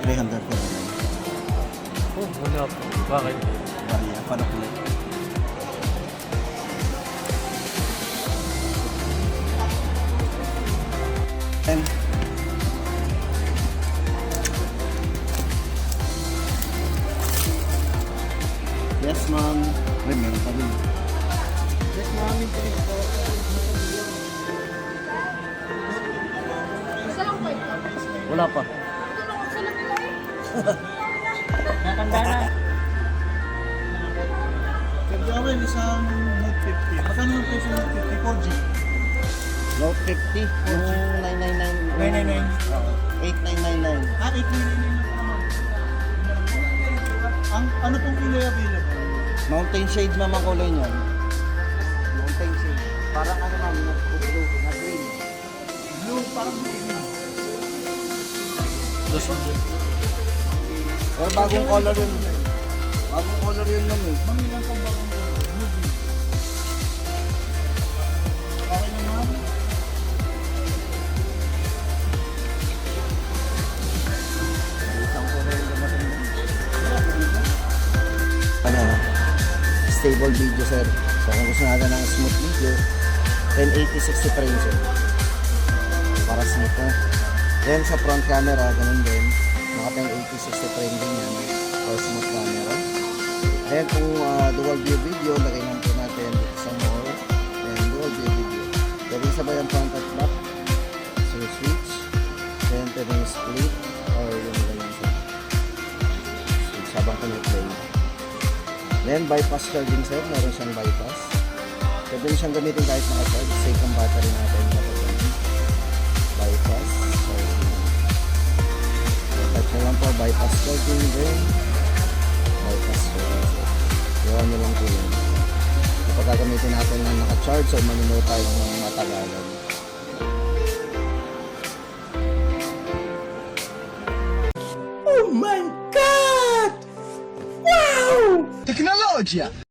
300 ka na. Oh, wala po. Bakit? Bariya, paano kulay? And yes, ma'am. Ay, meron pa rin. Yes, ma'am. Wala pa. Natanda na. Kagawin isang Note 50. Magkano yung presyo ng Note 50? 4G? Note 50, yung 999. 999. 8999. Ah, 899 lang pa naman. Ang ano pong kulay available? Mountain shade, ma'am, ang kulay niyan. Mountain shade. Parang ano, ma'am, blue, na green. Blue, parang blue. Pero bagong color yun. Bagong color yun, ma'am, eh. Ma'am, ilan pang bagong kulay? Blue. Okay na, ma'am? Isang kulay yung dumating doon. Ano, stable video, sir. So kung gusto natin ng smooth video, 1080 60 frames, sir. Para smooth na. Then sa front camera, ganun din. Naka 1080 60 frame din yan. Para smooth camera. Then kung dual view video, lagay lang po natin dito sa more. Then dual view video. Pwede sabay ang front at back. So switch. Then pwede yung split or yung ganyan siya. Switch habang play. Then bypass charging, sir, meron siyang bypass. Pwede rin siyang gamitin kahit naka-charge. Save ang battery natin. Bypass charging. Type na lang po, bypass charging din. Bypass charging, sir. Iwan nyo lang po yun. Kapag gagamitin natin ng naka-charge o manino tayo ng matagalan. Oh my God! Wow! Teknolojia!